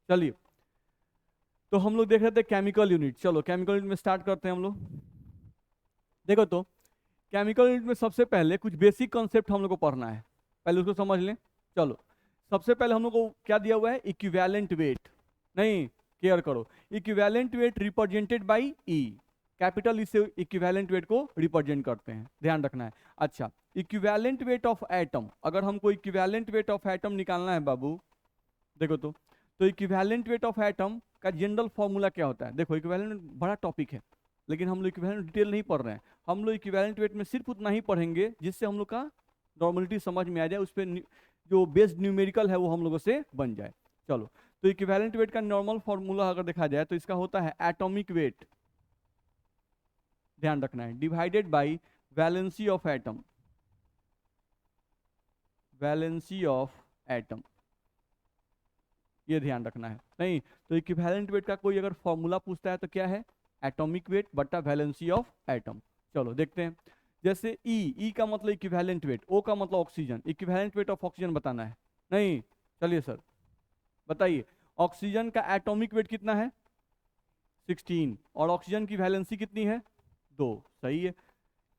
चलिए, तो हम लोग देख रहे थे केमिकल यूनिट। चलो केमिकल यूनिट में स्टार्ट करते हैं हम लोग। देखो तो केमिकल यूनिट में सबसे पहले कुछ बेसिक कॉन्सेप्ट हम लोग को पढ़ना है, पहले उसको समझ लें। चलो, सबसे पहले हम लोग को क्या दिया हुआ है, इक्विवेलेंट वेट। नहीं, केयर करो, equivalent weight represented by E. Capital इससे इक्विवेलेंट वेट को रिप्रेजेंट करते हैं, ध्यान रखना है। अच्छा, इक्विवेलेंट वेट ऑफ एटम, अगर हमको इक्विवेलेंट वेट ऑफ एटम निकालना है बाबू, देखो तो इक्विवेलेंट वेट ऑफ एटम का जनरल फॉर्मूला क्या होता है। देखो इक्विवेलेंट बड़ा टॉपिक है, लेकिन हम लोग इक्विवेलेंट डिटेल नहीं पढ़ रहे हैं। हम लोग इक्विवेलेंट वेट में सिर्फ उतना ही पढ़ेंगे जिससे हम लोग का नॉर्मलिटी समझ में आ जाए, उस पर जो बेस्ड न्यूमेरिकल है वो हम लोगों से बन जाए। चलो, तो इक्विवेलेंट वेट का नॉर्मल फॉर्मूला अगर देखा जाए तो इसका होता है एटॉमिक वेट, ध्यान रखना है, divided by valency of atom, valency of atom, ये ध्यान रखना है। नहीं तो इक्विवेलेंट वेट का कोई अगर फॉर्मूला पूछता है तो क्या है, एटॉमिक वेट बटा वैलेंसी ऑफ एटम। चलो देखते हैं, जैसे ई का मतलब इक्विवेलेंट वेट, ओ का मतलब oxygen, equivalent weight of oxygen बताना है। नहीं, चलिए सर बताइए, ऑक्सीजन का एटॉमिक वेट कितना है 16, और ऑक्सीजन की वैलेंसी कितनी है 2, सही है।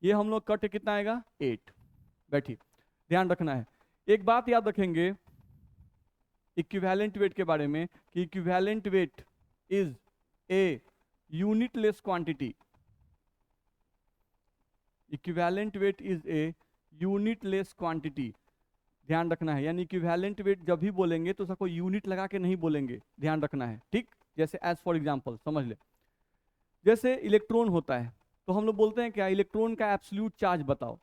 ये हम लोग कट कितना आएगा 8। बैठिए, ध्यान रखना है, एक बात याद रखेंगे इक्विवेलेंट वेट के बारे में कि equivalent weight is a unitless quantity. Equivalent weight is a unitless quantity, ध्यान रखना है। यानी इक्विवेलेंट वेट जब भी बोलेंगे तो सबको यूनिट लगा के नहीं बोलेंगे, ध्यान रखना है, ठीक। जैसे एज फॉर एग्जांपल समझ ले, जैसे इलेक्ट्रॉन होता है तो हम लोग बोलते हैं क्या, इलेक्ट्रॉन का एब्सोल्यूट चार्ज बताओ,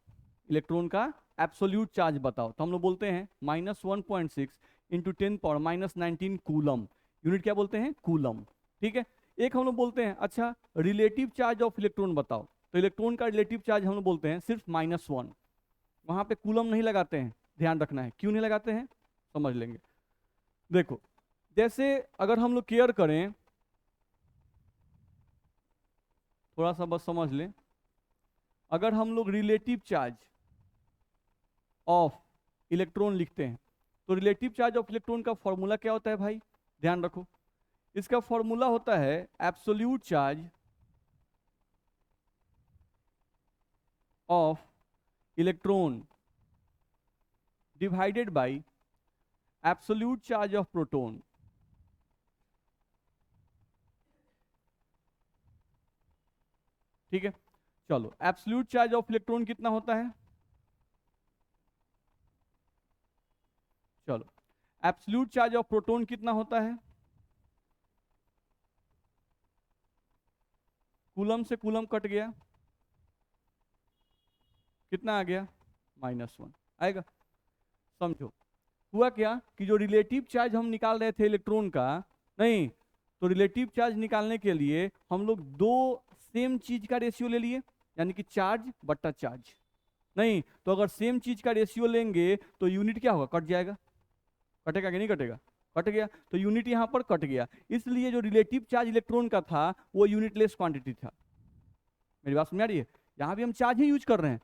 इलेक्ट्रॉन का एब्सोल्यूट चार्ज बताओ, तो हम लोग बोलते हैं -1.6 इंटू 10⁻19 कूलम। यूनिट क्या बोलते हैं, कूलम, ठीक है। एक हम लोग बोलते हैं अच्छा रिलेटिव चार्ज ऑफ इलेक्ट्रॉन बताओ, तो इलेक्ट्रॉन का रिलेटिव चार्ज हम लोग बोलते हैं सिर्फ -1, वहां पे कूलम नहीं लगाते हैं, ध्यान रखना है। क्यों नहीं लगाते हैं समझ लेंगे। देखो, जैसे अगर हम लोग केयर करें, थोड़ा सा बस समझ लें, अगर हम लोग रिलेटिव चार्ज ऑफ इलेक्ट्रॉन लिखते हैं तो रिलेटिव चार्ज ऑफ इलेक्ट्रॉन का फॉर्मूला क्या होता है भाई, ध्यान रखो। इसका फॉर्मूला होता है absolute charge of electron divided by absolute charge of proton. ठीक है, चलो एब्सोल्यूट चार्ज ऑफ इलेक्ट्रॉन कितना होता है, चलो एब्सोल्यूट चार्ज ऑफ प्रोटॉन कितना होता है, कूलम से कूलम कट गया, कितना आ गया -1 आएगा। समझो हुआ क्या कि जो रिलेटिव चार्ज हम निकाल रहे थे इलेक्ट्रॉन का, नहीं तो रिलेटिव चार्ज निकालने के लिए हम लोग दो सेम चीज का रेशियो ले लिए, यानी कि चार्ज बट्टा चार्ज। नहीं तो अगर सेम चीज का रेशियो लेंगे तो यूनिट क्या होगा, कट जाएगा, कटेगा कि नहीं कटेगा, कट गया, तो यूनिट यहां पर कट गया। इसलिए जो रिलेटिव चार्ज इलेक्ट्रॉन का था वो यूनिटलेस क्वांटिटी था। मेरी बात समझ आ रही है, यहां भी हम चार्ज ही यूज कर रहे हैं,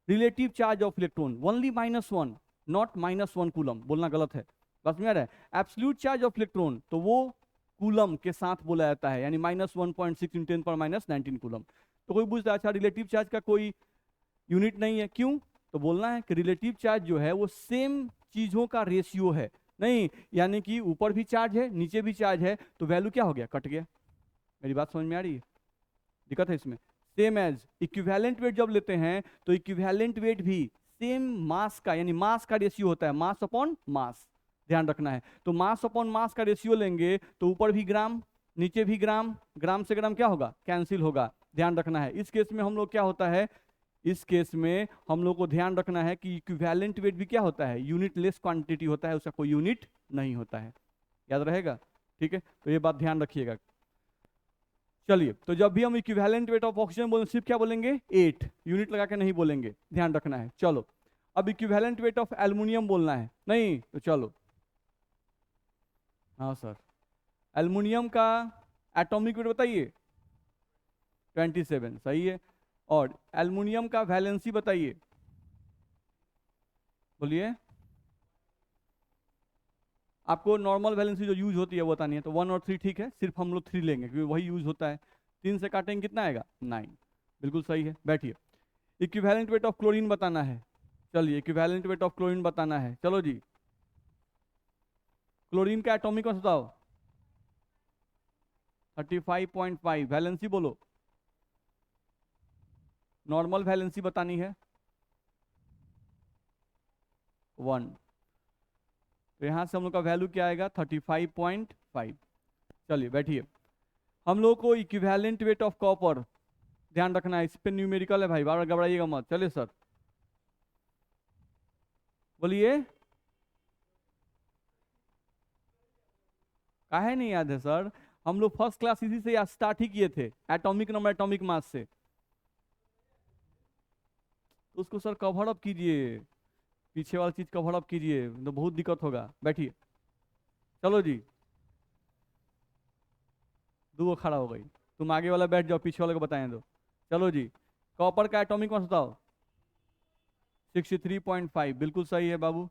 relative charge of electron only -1, not -1 coulomb, बोलना गलत है, बस में आ रहा है। एब्सोल्यूट चार्ज ऑफ इलेक्ट्रॉन तो वो कूलम के साथ बोला जाता है, यानी -1.6 × 10⁻19 कूलम। तो कोई पूछता है अच्छा रिलेटिव चार्ज का कोई यूनिट नहीं है, क्यों, तो बोलना है कि रिलेटिव चार्ज जो है वो सेम चीजों का रेशियो है। नहीं यानी कि ऊपर भी चार्ज है नीचे भी चार्ज है, तो वैल्यू क्या हो गया, कट गया। मेरी बात समझ में आ रही है, दिक्कत है इसमें। सेम एज इक्विवेलेंट वेट जब लेते हैं तो इक्विवेलेंट वेट भी सेम मास का, यानी मास का रेशियो होता है, मास अपॉन मास, ध्यान रखना है। तो मास अपॉन मास का रेशियो लेंगे तो ऊपर भी ग्राम नीचे भी ग्राम, ग्राम से ग्राम क्या होगा, कैंसिल होगा, ध्यान रखना है। इस केस में हम लोग क्या होता है, इस केस में हम लोग को ध्यान रखना है कि इक्विवेलेंट वेट भी क्या होता है, यूनिटलेस क्वांटिटी होता है, उसका कोई यूनिट नहीं होता है, याद रहेगा, ठीक है। तो ये बात ध्यान रखिएगा। चलिए, तो जब भी हम इक्विवेलेंट वेट ऑफ ऑक्सीजन बोलेंगे सिर्फ क्या बोलेंगे 8, यूनिट लगा के नहीं बोलेंगे, ध्यान रखना है। चलो, अब इक्विवेलेंट वेट ऑफ एल्युमिनियम बोलना है, नहीं तो चलो, हाँ सर, एल्युमिनियम का एटॉमिक वेट बताइए 27, सही है। और एल्युमिनियम का वैलेंसी बताइए, बोलिए, आपको नॉर्मल वैलेंसी जो यूज होती है वो बतानी है, तो 1 और 3 ठीक है, सिर्फ हम लोग 3 लेंगे क्योंकि वही यूज होता है। 3 से काटेंगे कितना आएगा 9, बिल्कुल सही है। बैठिए, इक्विवेलेंट वेट ऑफ क्लोरीन बताना है। चलिए इक्विवेलेंट वेट ऑफ क्लोरीन बताना है, चलो जी। क्लोरीन का एटॉमिक मास बताओ। 35.5। वैलेंसी बोलो, नॉर्मल वैलेंसी बतानी है 1। तो यहां से हम लोग का वैल्यू क्या आएगा 35.5। चलिए बैठिए, हम लोग को इक्विवेलेंट वेट ऑफ कॉपर ध्यान रखना है, इस पे न्यूमेरिकल है भाई, बार घबराइएगा मत। चलिए सर बोलिए, काहे नहीं याद है सर? हम लोग फर्स्ट क्लास इसी से स्टार्ट ही किए थे, एटॉमिक नंबर एटॉमिक मास से। तो उसको सर कवर अप कीजिए, पीछे वाली चीज कवर अप कीजिए, तो बहुत दिक्कत होगा। बैठिए, चलो जी, दो खड़ा हो गई, तुम आगे वाला बैठ जाओ, पीछे वाले को बताएं दो। चलो जी, कॉपर का एटॉमिक मास बताओ। 63.5, बिल्कुल सही है बाबू।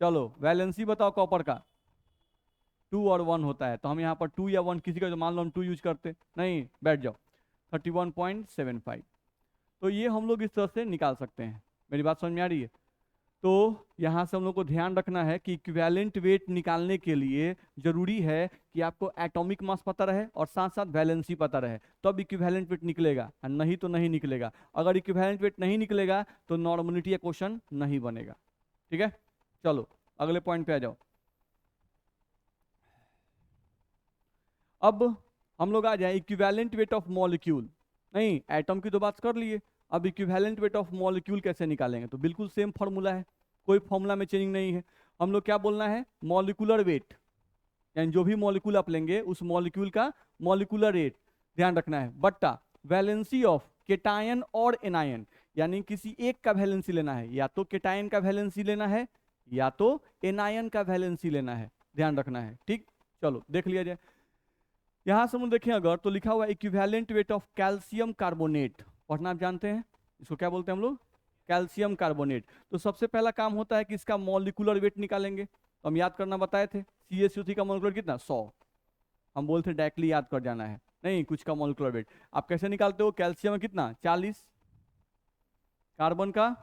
चलो वैलेंसी बताओ कॉपर का। 2 और 1 होता है, तो हम यहाँ पर 2 या 1 किसी का, जो मान लो हम 2 यूज करते नहीं, बैठ जाओ। 31.75। तो ये हम लोग इस तरह से निकाल सकते हैं। मेरी बात समझ में आ रही है? तो यहाँ से हम लोग को ध्यान रखना है कि इक्विवेलेंट वेट निकालने के लिए जरूरी है कि आपको एटॉमिक मास पता रहे और साथ साथ वैलेंसी पता रहे, तब इक्विवेलेंट वेट निकलेगा, और नहीं तो नहीं निकलेगा। अगर इक्विवेलेंट वेट नहीं निकलेगा तो नॉर्मलिटी का क्वेश्चन नहीं बनेगा। ठीक है, चलो अगले पॉइंट पे आ जाओ। अब हम लोग आ जाए इक्विवेलेंट वेट ऑफ मॉलिक्यूल। नहीं, एटम की तो बात कर लिए, अब इक्विवेलेंट वेट ऑफ मॉलिक्यूल कैसे निकालेंगे? तो बिल्कुल सेम फॉर्मूला है, कोई फॉर्मूला में चेंजिंग नहीं है। हम लोग क्या बोलना है, मॉलिक्यूलर वेट, यानी जो भी मॉलिक्यूल आप लेंगे उस मॉलिक्यूल का मॉलिक्यूलर रेट ध्यान रखना है, बट्टा वैलेंसी ऑफ केटायन और एनायन, यानी किसी एक का वैलेंसी लेना है, या तो केटायन का वैलेंसी लेना है या तो एनायन का वैलेंसी लेना है, ध्यान रखना है। ठीक, चलो देख लिया जाए। यहां से हम देखें अगर, तो लिखा हुआ है equivalent weight of calcium carbonate, पढ़ना आप जानते हैं, इसको क्या बोलते हैं हम लोग, कैल्शियम कार्बोनेट। तो सबसे पहला काम होता है कि इसका मॉलिक्यूलर वेट निकालेंगे, तो हम याद करना बताए थे, CaCO3 का मॉलिक्यूलर कितना 100, हम बोलते डायरेक्टली याद कर जाना है, नहीं कुछ का मॉलिक्यूलर वेट। आप कैसे निकालते हो, कैल्शियम में कितना 40, कार्बन का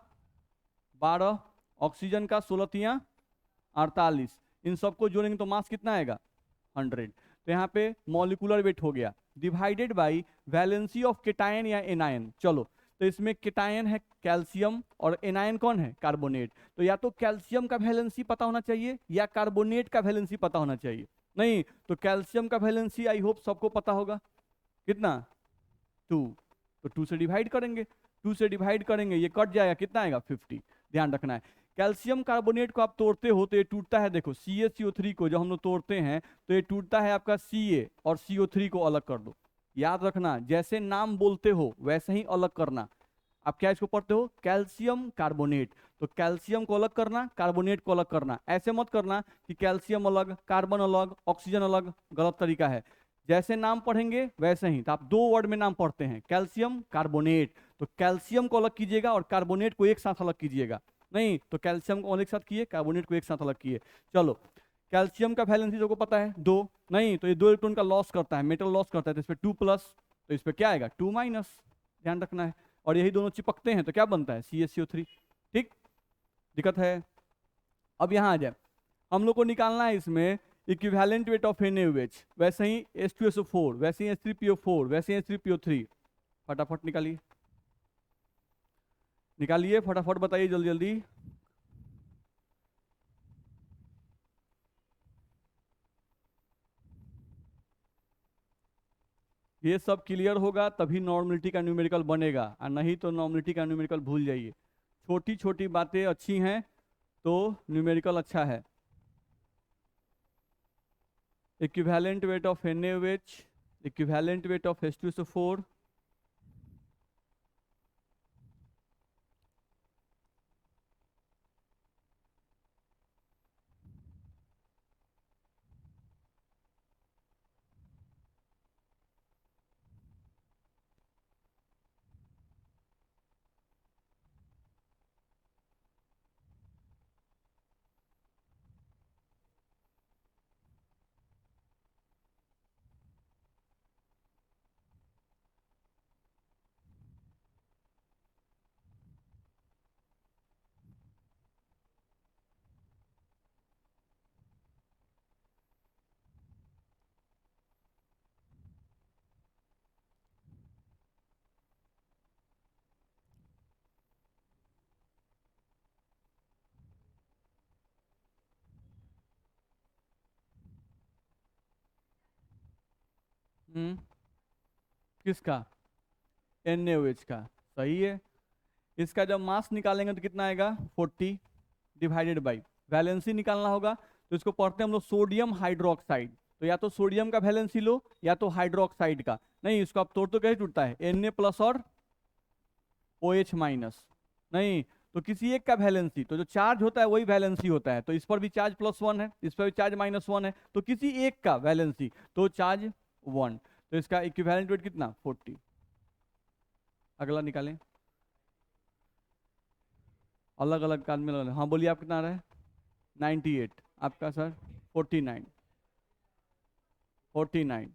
12, ऑक्सीजन का 16 48, इन सबको जोड़ेंगे तो मास कितना आएगा 100। तो यहाँ पे मॉलिक्यूलर वेट हो गया divided by valency of cation या एनायन। चलो, तो इसमें केटायन है कैल्शियम और एनायन कौन है कार्बोनेट, तो या तो कैल्शियम का वैलेंसी पता होना चाहिए या कार्बोनेट का वैलेंसी पता होना चाहिए। नहीं, तो कैल्शियम का वैलेंसी आई होप सबको पता होगा, कितना 2, तो 2 से डिवाइड करेंगे, 2 से डिवाइड करेंगे ये कट जाएगा, कितना आएगा 50। ध्यान रखना है, कैल्शियम कार्बोनेट को आप तोड़ते हो तो ये टूटता है, देखो CaCO3 को जब हम लोग तोड़ते हैं तो ये टूटता है आपका Ca, और CO3 को अलग कर दो। याद रखना, जैसे नाम बोलते हो वैसे ही अलग करना। आप क्या इसको पढ़ते हो, कैल्शियम कार्बोनेट, तो कैल्शियम को अलग करना, कार्बोनेट को अलग करना। ऐसे मत करना कि कैल्शियम अलग कार्बन अलग ऑक्सीजन अलग, गलत तरीका है। जैसे नाम पढ़ेंगे वैसे ही, तो आप 2 वर्ड में नाम पढ़ते हैं कैल्शियम कार्बोनेट, तो कैल्शियम को अलग कीजिएगा और कार्बोनेट को एक साथ अलग कीजिएगा। नहीं, तो कैल्शियम को एक साथ किए, कार्बोनेट को एक साथ अलग किए। चलो, कैल्शियम का वैलेंसी जो को पता है 2, नहीं तो ये 2 इलेक्ट्रॉन का लॉस करता है, मेटल लॉस करता है, तो इस पर 2 प्लस, तो इस पर क्या आएगा 2 माइनस, ध्यान रखना है। और यही दोनों चिपकते हैं तो क्या बनता है CaCO3। ठीक, दिक्कत है? अब यहाँ आ जाए, हम लोग को निकालना है इसमें इक्विवेलेंट वेट ऑफ NaOH, वैसे ही H2SO4, वैसे ही H3PO4, वैसे ही H3PO3। फटाफट निकालिए, निकालिए फटाफट, बताइए जल्दी जल्दी। ये सब क्लियर होगा तभी नॉर्मलिटी का न्यूमेरिकल बनेगा, और नहीं तो नॉर्मलिटी का न्यूमेरिकल भूल जाइए। छोटी छोटी बातें अच्छी हैं तो न्यूमेरिकल अच्छा है। Equivalent weight of NaOH, equivalent weight of H2SO4, किसका? NaOH का। सही है। इसका जब मास निकालेंगे तो कितना आएगा? 40 डिवाइडेड बाई, वैलेंसी निकालना होगा तो इसको पढ़ते हैं हम लोग सोडियम हाइड्रोक्साइड। तो या तो सोडियम का वैलेंसी लो या तो हाइड्रोक्साइड का। नहीं, इसको आप तोड़ तो कैसे टूटता है? Na प्लस और OH माइनस। नहीं, तो किसी एक का वैलेंसी, तो जो चार्ज होता है वही वैलेंसी होता है। तो इस पर भी चार्ज +1 है, इस पर भी चार्ज -1 है, तो किसी एक का वैलेंसी तो चार्ज 1। तो इसका इक्विवेलेंट वेट कितना? 40। अगला निकालें। अलग अलग काल में अलग। हाँ बोलिए, आप कितना आ रहा है? 98। आपका सर? 49। 49।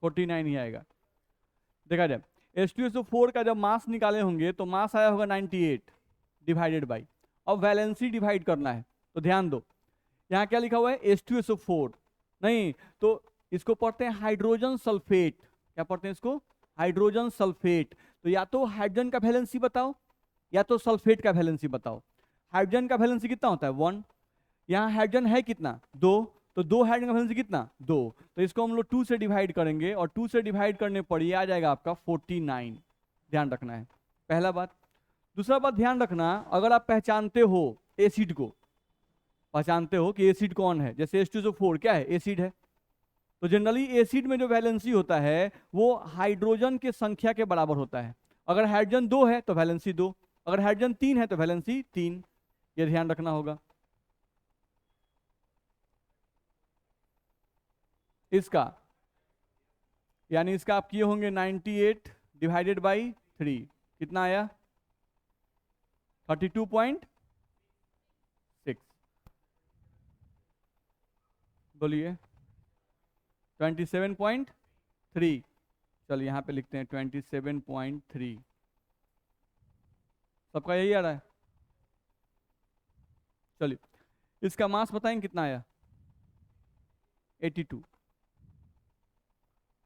49 ही आएगा। देखा जाए H2SO4 का जब मास निकाले होंगे तो मास आया होगा 98 डिवाइडेड बाई, अब वैलेंसी डिवाइड करना है। तो ध्यान दो, यहाँ क्या लिखा हुआ है? H2SO4। नहीं, तो इसको पढ़ते हैं हाइड्रोजन सल्फेट। क्या पढ़ते हैं इसको? Hydrogen sulphate. तो या तो हाइड्रोजन का वैलेंसी बताओ या तो सल्फेट का वैलेंसी बताओ। हाइड्रोजन का वैलेंसी कितना होता है? 1। यहाँ हाइड्रोजन है कितना? 2। तो 2 हाइड्रोजन का वैलेंसी कितना? 2। तो इसको हम लोग 2 से डिवाइड करेंगे और 2 से डिवाइड करने पर ये आ जाएगा आपका 49। ध्यान रखना है, पहला बात। दूसरा बात ध्यान रखना, अगर आप पहचानते हो एसिड को, पहचानते हो कि एसिड कौन है, जैसे H2SO4 क्या है? एसिड है। तो जनरली एसिड में जो वैलेंसी होता है वो हाइड्रोजन के संख्या के बराबर होता है। अगर हाइड्रोजन 2 है तो वैलेंसी 2, अगर हाइड्रोजन 3 है तो वैलेंसी 3। ये ध्यान रखना होगा। इसका यानी इसका आप किए होंगे 98 डिवाइडेड बाई 3, कितना आया? 32.6। बोलिए 27.3। चलिए यहाँ पे लिखते हैं 27.3। सबका यही आ रहा है? चलिए इसका मास बताएंगे कितना आया? 82।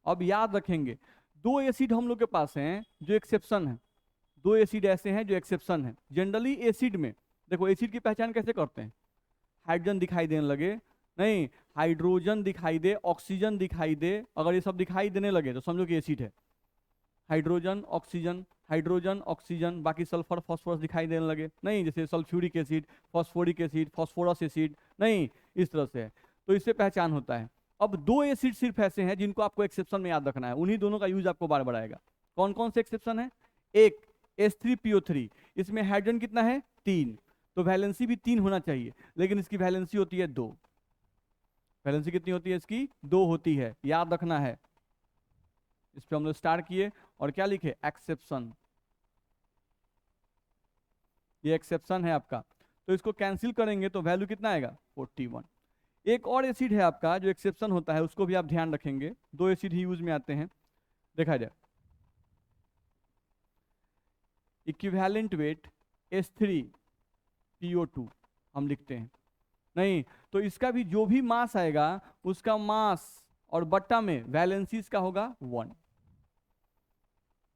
अब याद रखेंगे, 2 एसिड हम लोग के पास हैं जो एक्सेप्शन है। 2 एसिड ऐसे हैं जो एक्सेप्शन है। जनरली एसिड में देखो, एसिड की पहचान कैसे करते हैं? हाइड्रोजन दिखाई देने लगे, नहीं हाइड्रोजन दिखाई दे, ऑक्सीजन दिखाई दे, अगर ये सब दिखाई देने लगे तो समझो कि एसिड है। हाइड्रोजन ऑक्सीजन, हाइड्रोजन ऑक्सीजन, बाकी सल्फर फॉस्फोरस दिखाई देने लगे, नहीं जैसे sulphuric acid, phosphoric acid, phosphorous acid, नहीं इस तरह से है। तो इससे पहचान होता है। अब 2 एसिड सिर्फ ऐसे हैं जिनको आपको एक्सेप्शन में याद रखना है, उन्हीं दोनों का यूज आपको बार बार आएगा। कौन कौन से एक्सेप्शन है? एक H3PO3, इसमें हाइड्रोजन कितना है? 3, तो वैलेंसी भी 3 होना चाहिए, लेकिन इसकी वैलेंसी होती है 2। वैलेंसी कितनी होती है इसकी? 2 होती है, याद रखना है। इस पे हम लोग स्टार्ट किए और क्या लिखे? एक्सेप्शन। ये एक्सेप्शन है आपका, तो इसको कैंसिल करेंगे तो वैल्यू कितना आएगा? 41। एक और एसिड है आपका जो एक्सेप्शन होता है, उसको भी आप ध्यान रखेंगे। 2 एसिड ही यूज में आते हैं, देखा जाए। इक्विवेलेंट वेट H3PO2 हम लिखते हैं, नहीं तो इसका भी जो भी मास आएगा उसका मास और बट्टा में वैलेंसी इसका होगा 1।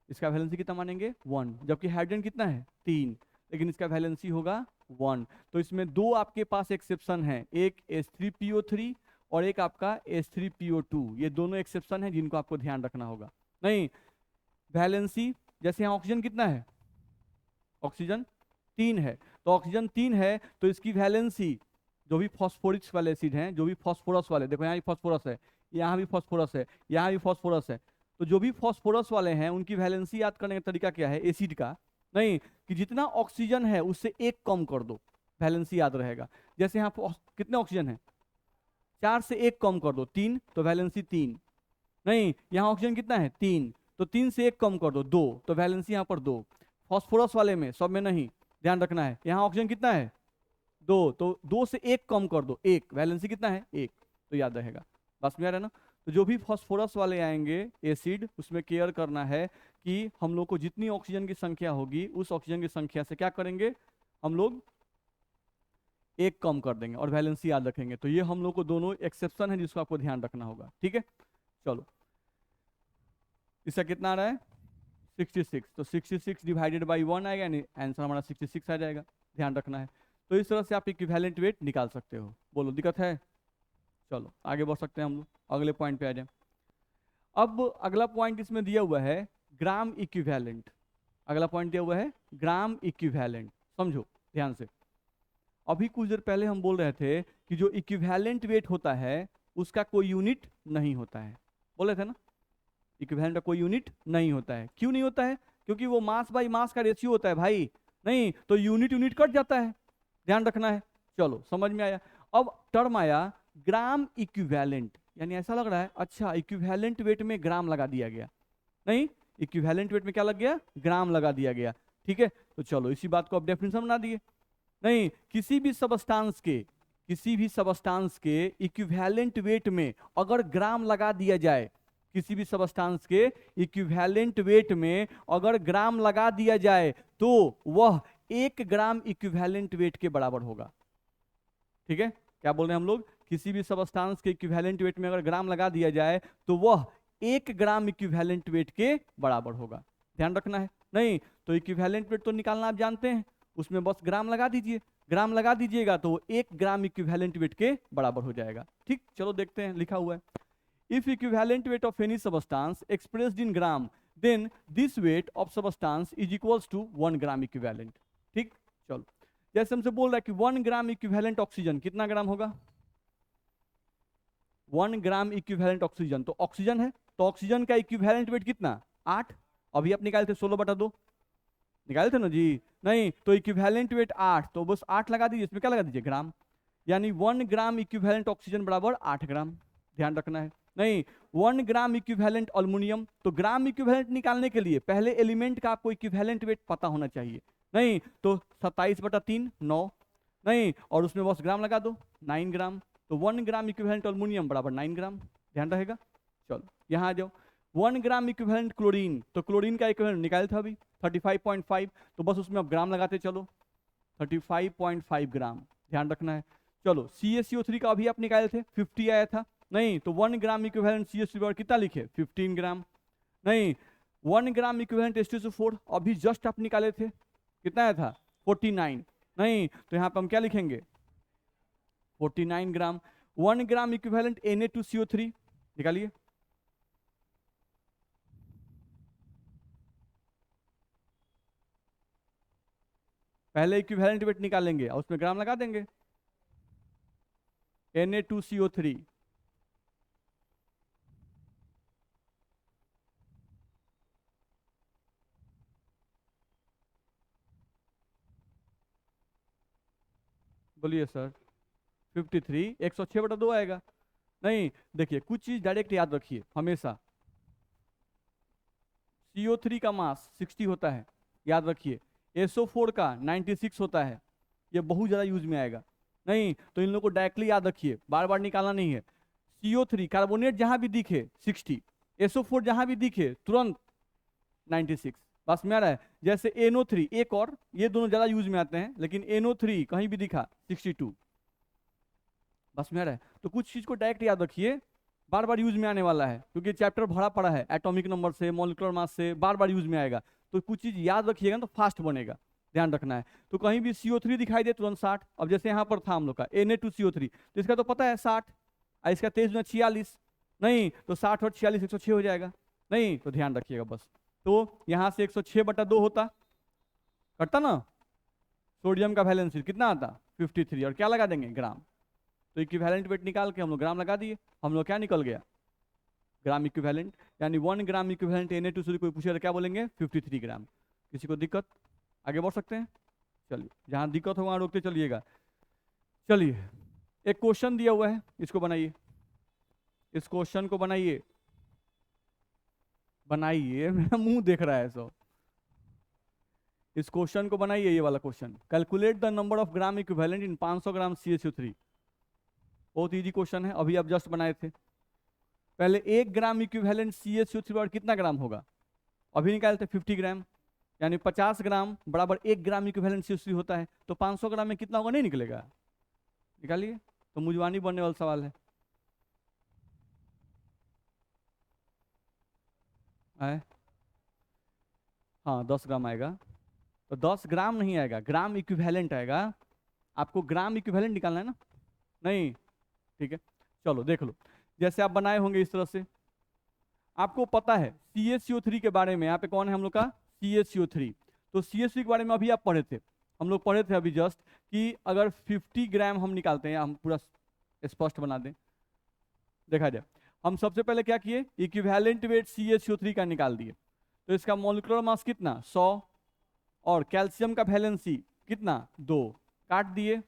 इसका वैलेंसी कितना मानेंगे? 1, जबकि हाइड्रोजन कितना है? 3, लेकिन इसका वैलेंसी होगा 1। तो इसमें 2 आपके पास एक्सेप्शन है, एक H3PO3 और एक आपका H3PO2। ये दोनों एक्सेप्शन है जिनको आपको ध्यान रखना होगा। नहीं वैलेंसी, जैसे यहाँ ऑक्सीजन कितना है? ऑक्सीजन 3 है, तो ऑक्सीजन 3 है तो इसकी वैलेंसी, जो भी फॉस्फोरिक्स वाले एसिड हैं, जो भी फॉस्फोरस वाले, देखो यहाँ भी फॉस्फोरस है, यहाँ भी फॉस्फोरस है, यहाँ भी फॉस्फोरस है, तो जो भी फॉस्फोरस वाले हैं उनकी वैलेंसी याद करने का तरीका क्या है एसिड का? नहीं कि जितना ऑक्सीजन है उससे 1 कम कर दो, वैलेंसी याद रहेगा। जैसे यहाँ कितने ऑक्सीजन है? 4 से 1 कम कर दो, 3, तो वैलेंसी 3। नहीं यहाँ ऑक्सीजन कितना है? 3, तो 3 से 1 कम कर दो, 2, तो वैलेंसी यहाँ पर 2। फॉस्फोरस वाले में, सब में नहीं, ध्यान रखना है। यहाँ ऑक्सीजन कितना है? 2, तो 2 से 1 कम कर दो, 1, वैलेंसी कितना है? 1, तो याद रहेगा। बस में आ रहा है ना? तो जो भी फॉस्फोरस वाले आएंगे एसिड, उसमें केयर करना है कि हम लोग को जितनी ऑक्सीजन की संख्या होगी उस ऑक्सीजन की संख्या से क्या करेंगे हम लोग? 1 कम कर देंगे और वैलेंसी याद रखेंगे। तो ये हम लोग को दोनों एक्सेप्शन है जिसको आपको ध्यान रखना होगा, ठीक है। चलो इसका कितना आ रहा है? 66, तो 66 डिवाइडेड बाई 1 आएगा, यानी आंसर हमारा 66 आ जाएगा। ध्यान रखना है। तो इस तरह से आप इक्विवेलेंट वेट निकाल सकते हो। बोलो दिक्कत है? चलो आगे बढ़ सकते हैं हम लोग, अगले पॉइंट पे आ जाए। अब अगला पॉइंट इसमें दिया हुआ है ग्राम इक्विवेलेंट। अगला पॉइंट दिया हुआ है ग्राम इक्विवेलेंट, समझो ध्यान से। अभी कुछ देर पहले हम बोल रहे थे कि जो इक्विवेलेंट वेट होता है उसका कोई यूनिट नहीं होता है, बोल रहे थे ना, इक्विवेलेंट का कोई यूनिट नहीं होता है। क्यों नहीं होता है? क्योंकि वो मास बाई मास का रेशियो होता है भाई, नहीं तो यूनिट यूनिट कट जाता है, ध्यान रखना है। चलो समझ में आया। अब टर्म आया ग्राम इक्विवेलेंट, यानी ऐसा लग रहा है अच्छा इक्विवेलेंट वेट में ग्राम लगा दिया गया, नहीं इक्विवेलेंट वेट में क्या लग गया, ग्राम लगा दिया गया। ठीक है, तो चलो इसी बात को अब डेफिनेशन बना दिए। नहीं, किसी भी सबस्टांस के इक्विवेलेंट वेट में अगर ग्राम लगा दिया जाए, किसी भी सबस्टांस के इक्विवेलेंट वेट में अगर ग्राम लगा दिया जाए तो वह 1 ग्राम इक्विवेलेंट वेट के बराबर होगा। ठीक है, क्या बोल रहे हैं हम लोग, किसी भी सबस्टांस के इक्विवेलेंट वेट में अगर ग्राम लगा दिया जाए तो वह 1 ग्राम इक्विवेलेंट वेट के बराबर होगा, ध्यान रखना है। नहीं तो इक्विवेलेंट वेट तो निकालना आप जानते हैं, उसमें बस ग्राम लगा दीजिए, ग्राम लगा दीजिएगा तो 1 ग्राम इक्विवेलेंट वेट के बराबर हो जाएगा। ठीक, चलो देखते हैं, लिखा हुआ है if equivalent weight of any substance expressed in gram then this weight of substance is equals to 1 gram equivalent. ठीक, चलो जैसे हमसे बोल रहा है कि 1 ग्राम इक्विवेलेंट ऑक्सीजन कितना ग्राम होगा, 1 ग्राम इक्विवेलेंट ऑक्सीजन, तो ऑक्सीजन है तो ऑक्सीजन का इक्विवेलेंट वेट कितना 8, अभी आप निकाले थे 16/2 निकाले थे ना जी। नहीं तो इक्विवेलेंट वेट 8, तो बस 8 लगा दीजिए, इसमें क्या लगा दीजिए ग्राम, यानी 1 ग्राम इक्विवेलेंट ऑक्सीजन बराबर 8 ग्राम, ध्यान रखना है। नहीं 1 ग्राम इक्विवेलेंट अल्युमिनियम, तो ग्राम इक्विवेलेंट निकालने के लिए पहले एलिमेंट का आपको इक्विवेलेंट वेट पता होना चाहिए, नहीं तो 27/3 9, नहीं और उसमें बस ग्राम लगा दो 9 ग्राम, तो 1 ग्राम इक्विवेलेंट अल्युमिनियम बराबर 9 ग्राम, ध्यान रहेगा। चलो यहाँ आ जाओ, 1 ग्राम इक्विवेलेंट क्लोरीन, तो क्लोरीन का इक्विवेलेंट निकाले था अभी 35.5, तो बस उसमें अब ग्राम लगाते चलो 35.5 ग्राम, ध्यान रखना है। चलो CaCO3 का अभी आप निकाले थे 50 आया था, नहीं तो 1 ग्राम इक्विवेलेंट CaCO3 कितना लिखे 15 ग्राम, नहीं 1 ग्राम इक्विवेलेंट H2SO4 अभी जस्ट आप निकाले थे कितना आया था 49, नहीं तो यहाँ पर हम क्या लिखेंगे 49 ग्राम। 1 ग्राम इक्विवेलेंट Na2CO3 निकालिए, पहले इक्विवेलेंट वेट निकालेंगे और उसमें ग्राम लगा देंगे। Na2CO3 बोलिए सर 53, 106/2 आएगा। नहीं देखिए कुछ चीज डायरेक्ट याद रखिए हमेशा, CO3 का मास 60 होता है, याद रखिए, SO4 का 96 होता है, ये बहुत ज़्यादा यूज में आएगा, नहीं तो इन लोगों को डायरेक्टली याद रखिए, बार बार निकालना नहीं है। CO3 कार्बोनेट जहां भी दिखे 60, SO4 जहां भी दिखे तुरंत 96, बस में आ रहा है। जैसे NO3 एक और, ये दोनों ज़्यादा यूज में आते हैं, लेकिन NO3 कहीं भी दिखा 62, बस में आ रहा है। तो कुछ चीज़ को डायरेक्ट याद रखिए, बार बार यूज में आने वाला है क्योंकि चैप्टर भरा पड़ा है एटॉमिक नंबर से मॉलिक्यूलर मास से, बार बार यूज में आएगा, तो कुछ चीज याद रखिएगा तो फास्ट बनेगा, ध्यान रखना है। तो कहीं भी CO3 दिखाई दे तुरंत 60, अब जैसे यहाँ पर था हम लोग का Na2CO3, तो इसका तो पता है 60, इसका 23×46, नहीं तो 60 और 46 106 हो जाएगा, नहीं तो ध्यान रखिएगा बस। तो यहाँ से 106/2 होता, कटता ना, सोडियम का वैलेंसी कितना आता 53, और क्या लगा देंगे ग्राम, तो इक्विवेलेंट वेट निकाल के हम लोग ग्राम लगा दिए, हम लोग क्या निकल गया ग्राम इक्विवेलेंट, यानी 1 ग्राम इक्विवेलेंट Na2CO3 कोई पूछेगा क्या बोलेंगे 53 ग्राम। किसी को दिक्कत, आगे बढ़ सकते हैं, चलिए जहां दिक्कत हो वहां रोकते चलिएगा। चलिए एक क्वेश्चन दिया हुआ है, इसको बनाइए, इस क्वेश्चन को बनाइए, बनाइए मेरा मुंह देख रहा है सब, इस क्वेश्चन को बनाइए, ये वाला question, calculate the number of gram equivalent in 500 gram CaCO3, बहुत इजी क्वेश्चन है, अभी आप जस्ट बनाए थे। पहले 1 ग्राम इक्विवेलेंट CaCO3 और कितना ग्राम होगा, अभी निकाले थे 50 ग्राम, यानी 50 ग्राम बराबर 1 ग्राम इक्विवेलेंट CaCO3 होता है, तो 500 ग्राम में कितना होगा, नहीं निकलेगा, निकालिए, तो मुजवानी बनने वाला सवाल है। आए? हाँ 10 ग्राम आएगा, तो 10 ग्राम नहीं आएगा, ग्राम इक्विवेलेंट आएगा, आपको ग्राम इक्विवेलेंट निकालना है ना, नहीं ठीक है। चलो देख लो, जैसे आप बनाए होंगे इस तरह से, आपको पता है CaCO3 के बारे में, यहाँ पे कौन है हम लोग का CaCO3। तो CaCO3 के बारे में अभी आप पढ़े थे, हम लोग पढ़े थे अभी जस्ट, कि अगर 50 ग्राम हम निकालते हैं, हम पूरा स्पष्ट बना दें, देखा जाए, हम सबसे पहले क्या किए, इक्विवेलेंट वेट CaCO3 का निकाल दिए। तो इसका मोलिकुलर मास कितना 100, और कैल्शियम का वैलेंसी कितना 2, काट दिए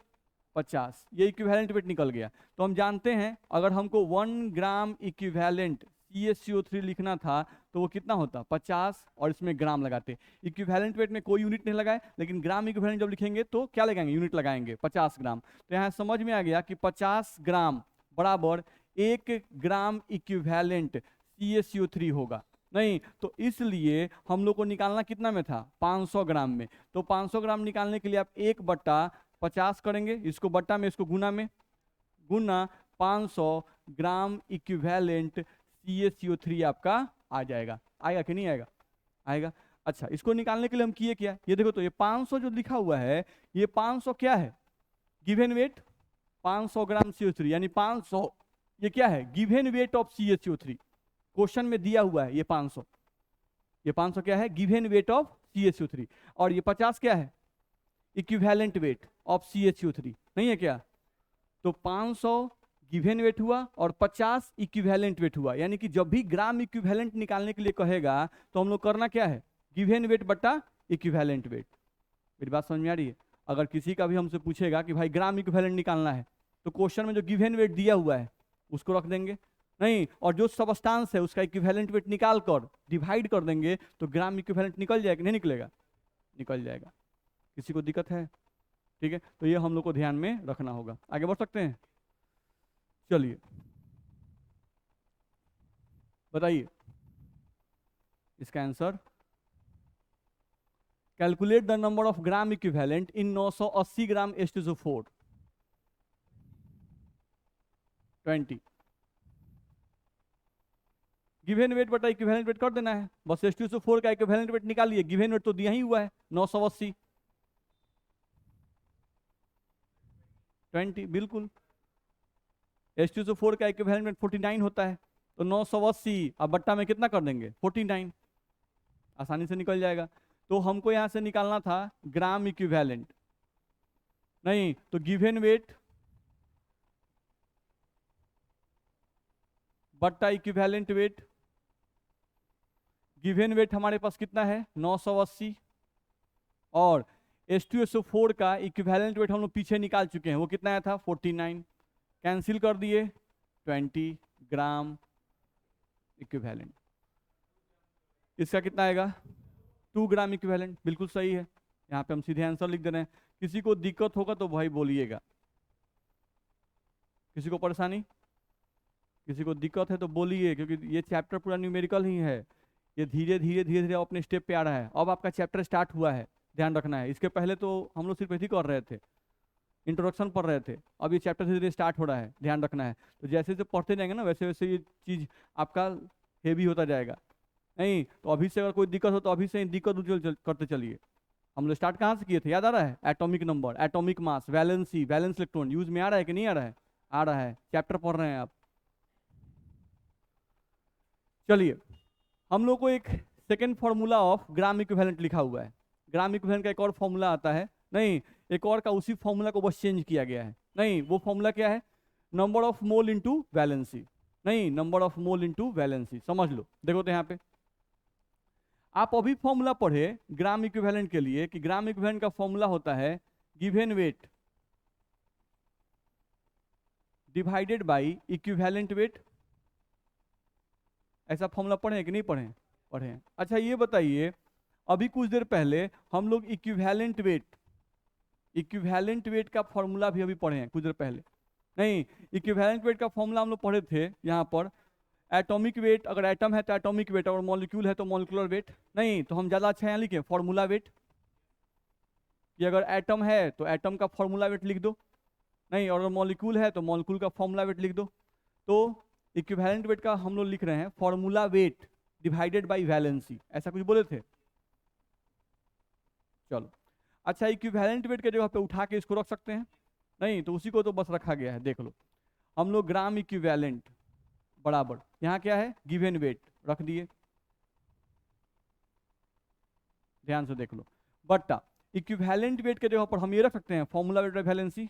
50, ये इक्विवेलेंट वेट निकल गया। तो हम जानते हैं अगर हमको 1 ग्राम इक्विवेलेंट CaCO3 लिखना था तो वो कितना होता 50, और इसमें ग्राम लगाते। इक्विवेलेंट वेट में कोई यूनिट नहीं लगाए, लेकिन ग्राम इक्विवेलेंट जब लिखेंगे तो क्या लगाएंगे, यूनिट लगाएंगे 50 ग्राम। तो यहाँ समझ में आ गया कि 50 ग्राम बराबर 1 ग्राम इक्विवेलेंट CaCO3 होगा। नहीं तो इसलिए हम लोग को निकालना कितना में था 500 ग्राम में। तो 500 ग्राम निकालने के लिए आप 1/50 करेंगे, इसको बट्टा में, इसको गुना में, गुना 500 ग्राम इक्विवेलेंट CaCO3 आपका आ जाएगा। आएगा कि नहीं आएगा, आएगा। अच्छा, इसको निकालने के लिए हम किए क्या, ये देखो, तो ये 500 जो लिखा हुआ है, ये 500 क्या है, गिवन वेट 500 ग्राम CO3, यानी 500 ये क्या है, given weight of CaCO3। Question में दिया हुआ है ये 500, ये 500 क्या है, गिवन वेट ऑफ CaCO3, और ये 50 क्या है, इक्विवेलेंट वेट ऑफ CaCO3, नहीं है क्या। तो 500 गिवन वेट हुआ और 50 इक्विवेलेंट वेट हुआ, यानी कि जब भी ग्राम इक्विवेलेंट निकालने के लिए कहेगा तो हम लोग करना क्या है, गिवन वेट बट्टा इक्विवेलेंट वेट। मेरी बात समझ में आ रही है। अगर किसी का भी हमसे पूछेगा कि भाई ग्राम इक्विवेलेंट निकालना है, तो क्वेश्चन में जो गिवन वेट दिया हुआ है उसको रख देंगे, नहीं, और जो सबस्टांस है उसका इक्विवेलेंट वेट निकाल कर डिवाइड कर देंगे, तो ग्राम इक्विवेलेंट निकल जाएगा, नहीं निकलेगा, निकल जाएगा। किसी को दिक्कत है, ठीक है, तो ये हम लोग को ध्यान में रखना होगा। आगे बढ़ सकते हैं, चलिए बताइए इसका answer. Calculate the number of gram equivalent in 980 gram H2SO4 20। Given weight बटा इक्विवेलेंट वेट कर देना है, बस H2SO4 का इक्विवेलेंट वेट निकालिए, गिवन वेट तो दिया ही हुआ है 980 20, बिल्कुल। H2SO4 का इक्विवेलेंट वेट 49 होता है, तो 980 अब बट्टा में कितना कर देंगे 49, आसानी से निकल जाएगा। तो हमको यहां से निकालना था ग्राम इक्विवेलेंट, नहीं तो गिवन वेट बट्टा इक्विवेलेंट वेट। गिवन वेट हमारे पास कितना है 980, और H2SO4 का इक्विवेलेंट वेट हम लोग पीछे निकाल चुके हैं, वो कितना आया था 49, कैंसिल कर दिए 20 ग्राम इक्विवेलेंट। इसका कितना आएगा 2 ग्राम इक्विवेलेंट, बिल्कुल सही है। यहाँ पे हम सीधे आंसर लिख दे रहे हैं। किसी को दिक्कत होगा तो भाई बोलिएगा, किसी को परेशानी, किसी को दिक्कत है तो बोलिए, क्योंकि ये चैप्टर पूरा न्यूमेरिकल ही है, ये धीरे धीरे धीरे धीरे अपने स्टेप पे आ रहा है। अब आपका चैप्टर स्टार्ट हुआ है, ध्यान रखना है। इसके पहले तो हम लोग सिर्फ ऐसे ही कर रहे थे, इंट्रोडक्शन पढ़ रहे थे, अब ये चैप्टर धीरे धीरे स्टार्ट हो रहा है, ध्यान रखना है। तो जैसे जैसे पढ़ते जाएंगे ना, वैसे वैसे ये चीज़ आपका हेवी होता जाएगा। नहीं तो अभी से अगर कोई दिक्कत हो तो अभी से दिक्कत करते चलिए। हम लोग स्टार्ट कहाँ से किए थे, याद आ रहा है, atomic number, atomic mass, valency, valence electron use में आ रहा है कि नहीं आ रहा है, आ रहा है, चैप्टर पढ़ रहे हैं आप। चलिए, हम लोग को एक second formula of gram equivalent लिखा हुआ है। ग्राम इक्विवेलेंट का एक और फॉर्मूला आता है, नहीं एक और का उसी फॉर्मूला को बस चेंज किया गया है। नहीं वो फॉर्मूला क्या है, number of mole into valency, नहीं number of mole into valency, समझ लो। देखो तो यहाँ पे आप अभी फॉर्मूला पढ़े ग्राम इक्विवेलेंट के लिए कि ग्राम इक्विवेलेंट का फॉर्मूला होता है given weight divided by equivalent weight. ऐसा फॉर्मूला पढ़े हैं कि नहीं पढ़े, पढ़े हैं। अच्छा ये बताइए, अभी कुछ देर पहले हम लोग इक्विवेलेंट वेट का फॉर्मूला भी अभी पढ़े हैं कुछ देर पहले। नहीं इक्विवेलेंट वेट का फॉर्मूला हम लोग पढ़े थे यहाँ पर, एटॉमिक वेट, अगर एटम है तो एटॉमिक वेट, और मॉलिक्यूल है तो मॉलिक्यूलर वेट। नहीं तो हम ज़्यादा अच्छा यहाँ लिखे फॉर्मूला वेट, कि अगर एटम है तो एटम का फॉर्मूला वेट लिख दो, नहीं और अगर मॉलिक्यूल है तो मॉलिक्यूल का फॉर्मूला वेट लिख दो। तो इक्विवेलेंट वेट का हम लोग लिख रहे हैं formula weight divided by valency, ऐसा कुछ बोले थे। चलो अच्छा, इक्विवेलेंट वेट के जगह पे उठा के इसको रख सकते हैं, नहीं तो उसी को तो बस रखा गया है, देख लो। हम लोग ग्राम इक्विवेलेंट बराबर, यहाँ क्या है गिवन वेट रख दिए, ध्यान से देख लो, बट्टा इक्विवेलेंट वेट के जगह पर हम ये रख सकते हैं formula wait valency,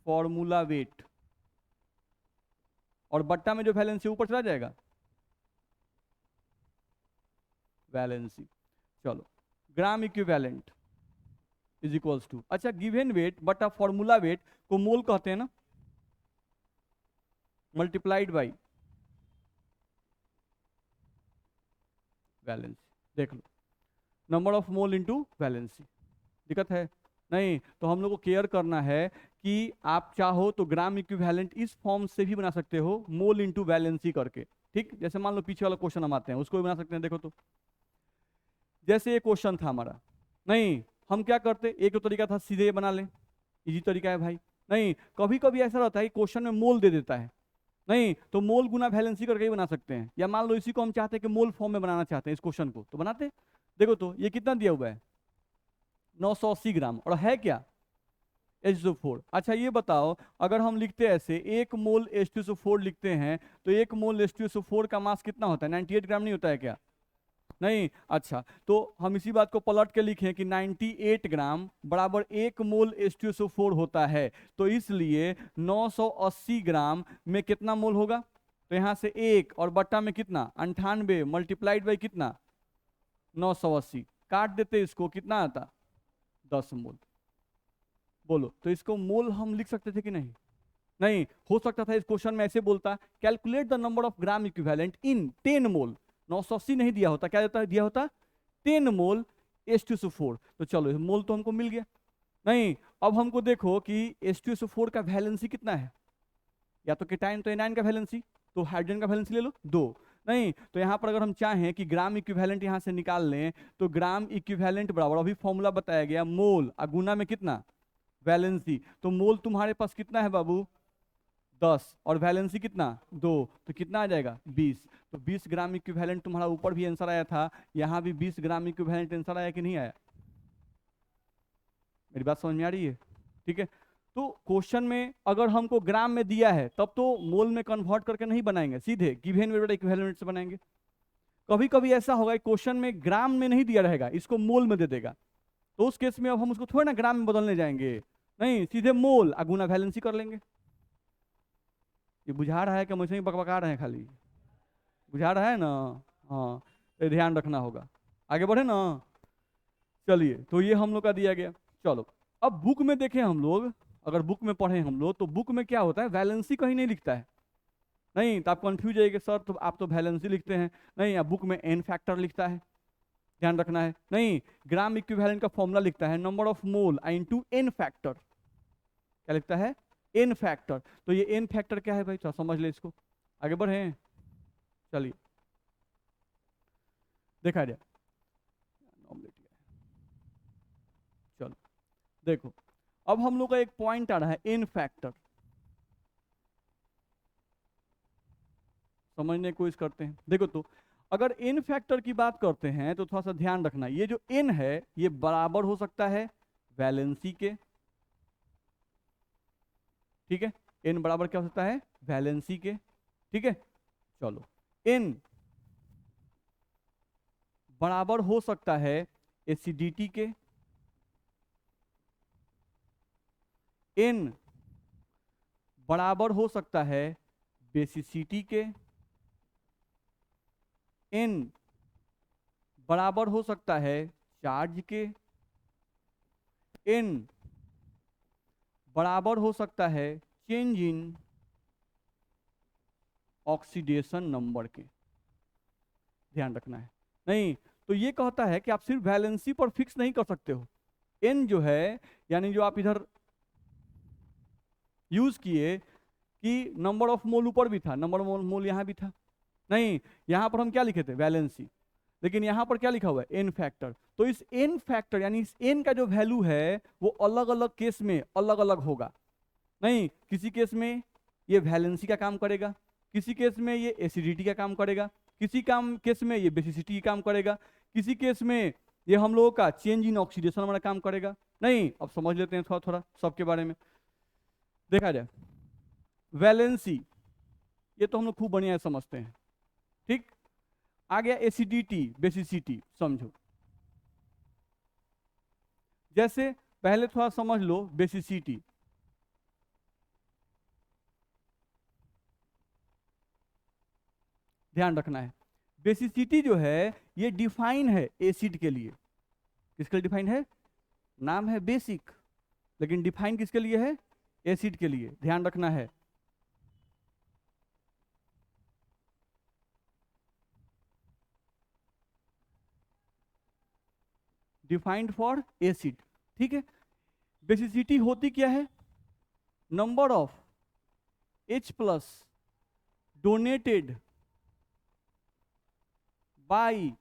formula wait, और बट्टा में जो वैलेंसी ऊपर चला जाएगा वैलेंसी। चलो gram equivalent is equals to, अच्छा गिवन वेट बटा फॉर्मूला वेट को मोल कहते हैं ना, मल्टीप्लाइड बाई वैलेंसी। देख लो number of mole into valency, दिक्कत है नहीं? तो हम लोग को केयर करना है कि आप चाहो तो ग्राम इक्विवेलेंट इस फॉर्म से भी बना सकते हो, मोल इनटू वैलेंसी करके, ठीक? जैसे मान लो पीछे वाला क्वेश्चन हम आते हैं उसको भी बना सकते हैं। देखो तो जैसे ये क्वेश्चन था हमारा, नहीं हम क्या करते, एक तो तरीका था सीधे बना लें, इजी तरीका है भाई, नहीं कभी कभी ऐसा रहता है क्वेश्चन में मोल दे देता है, नहीं तो मोल गुना वैलेंसी करके ही बना सकते हैं, या मान लो इसी को हम चाहते हैं कि मोल फॉर्म में बनाना चाहते हैं इस क्वेश्चन को, तो बनाते। देखो तो ये कितना दिया हुआ है 980 ग्राम, और है क्या H2O4। अच्छा ये बताओ अगर हम लिखते हैं ऐसे, एक मोल H2SO4 लिखते हैं तो एक मोल H2SO4 का मास कितना होता है 98 ग्राम नहीं होता है क्या? नहीं, अच्छा तो हम इसी बात को पलट के लिखें कि 98 ग्राम बराबर एक मोल H2SO4 होता है, तो इसलिए 980 ग्राम में कितना मोल होगा, तो यहाँ से एक और बट्टा में कितना 98 मल्टीप्लाइड बाई कितना 980, काट देते इसको कितना आता 10 मोल। बोलो तो इसको मोल हम लिख सकते थे कि नहीं? नहीं, हो सकता था इस क्वेश्चन में ऐसे बोलता calculate the number of gram equivalent इन 10 मोल, 980 नहीं दिया होता, क्या देता दिया होता 10 मोल H2SO4, तो चलो मोल तो हमको मिल गया। नहीं अब हमको देखो कि H2SO4 का वैलेंसी कितना है, या तो केटाइन तो एनाइन का वैलेंसी, तो हाइड्रोजन का वैलेंसी ले लो 2, नहीं तो यहाँ पर अगर हम चाहें कि ग्राम इक्विवेलेंट यहाँ से निकाल लें तो ग्राम इक्विवेलेंट बराबर अभी फॉर्मूला बताया गया मोल गुना में कितना वैलेंसी, तो मोल तुम्हारे पास कितना है बाबू 10 और वैलेंसी कितना 2, तो कितना आ जाएगा 20, तो 20 ग्राम इक्विवेलेंट तुम्हारा ऊपर भी आंसर आया था, यहाँ भी 20 ग्राम इक्विवेलेंट आंसर आया कि नहीं आया? मेरी बात समझ में आ रही है? ठीक है, तो क्वेश्चन में अगर हमको ग्राम में दिया है तब तो मोल में कन्वर्ट करके नहीं बनाएंगे, सीधे गिवन वेट इक्विवेलेंट से बनाएंगे। कभी कभी ऐसा होगा क्वेश्चन में ग्राम में नहीं दिया रहेगा, इसको मोल में दे देगा, तो उस केस में अब हम उसको थोड़ा ना ग्राम में बदलने जाएंगे, नहीं सीधे मोल गुना वैलेंसी कर लेंगे। ये बुझा रहा है कि मुझे ही बकबका रहे हैं खाली? बुझा रहा है ना? हाँ तो ध्यान रखना होगा, आगे बढ़े ना। चलिए तो ये हम लोग का दिया गया। चलो अब बुक में देखें हम लोग, अगर बुक में पढ़े हम लोग तो बुक में क्या होता है वैलेंसी कहीं नहीं लिखता है, नहीं तो आप कंफ्यूज जाइएगा सर तो आप तो वैलेंसी लिखते हैं, नहीं आप बुक में एन फैक्टर लिखता है, ध्यान रखना है। नहीं ग्राम इक्विवेलेंट का फॉर्मूला लिखता है number of mole into N factor, क्या लिखता है एन फैक्टर, तो ये एन फैक्टर क्या है भाई थोड़ा समझ ले इसको, आगे बढ़े। चलिए देखा जाए, चलो देखो अब हम लोग का एक पॉइंट आ रहा है एन फैक्टर, समझने की कोशिश करते हैं। देखो तो अगर एन फैक्टर की बात करते हैं तो थोड़ा सा ध्यान रखना, ये जो एन है ये बराबर हो सकता है वैलेंसी के, ठीक है, एन बराबर क्या हो सकता है वैलेंसी के, ठीक है। चलो एन बराबर हो सकता है एसिडिटी के, एन बराबर हो सकता है बेसिसिटी के, एन बराबर हो सकता है चार्ज के, एन बराबर हो सकता है चेंज इन ऑक्सीडेशन नंबर के, ध्यान रखना है। नहीं तो ये कहता है कि आप सिर्फ वैलेंसी पर फिक्स नहीं कर सकते हो, एन जो है यानी जो आप इधर यूज किए कि नंबर ऑफ मोल ऊपर भी था, नंबर ऑफ मोल यहाँ भी था, नहीं यहाँ पर हम क्या लिखे थे वैलेंसी, लेकिन यहाँ पर क्या लिखा हुआ है एन फैक्टर, तो इस एन फैक्टर यानी इस एन का जो वैल्यू है वो अलग अलग केस में अलग अलग होगा, नहीं किसी केस में ये वैलेंसी का काम करेगा, किसी केस में ये एसिडिटी का काम करेगा, किसी केस में ये बेसिसिटी का काम करेगा, किसी केस में ये हम लोगों का चेंज इन ऑक्सीडेशन वाला काम करेगा। नहीं अब समझ लेते हैं थोड़ा थोड़ा सबके बारे में, देखा जाए वैलेंसी, ये तो हम लोग खूब बढ़िया समझते हैं, ठीक। आ गया एसिडिटी, बेसिसिटी, समझो। जैसे पहले थोड़ा समझ लो बेसिसिटी। ध्यान रखना है, बेसिसिटी जो है ये डिफाइन है एसिड के लिए। किसके लिए डिफाइन है? नाम है बेसिक, लेकिन डिफाइन किसके लिए है? एसिड के लिए। ध्यान रखना है। डिफाइंड फॉर एसिड, ठीक है। बेसिसिटी होती क्या है? Number of H plus donated by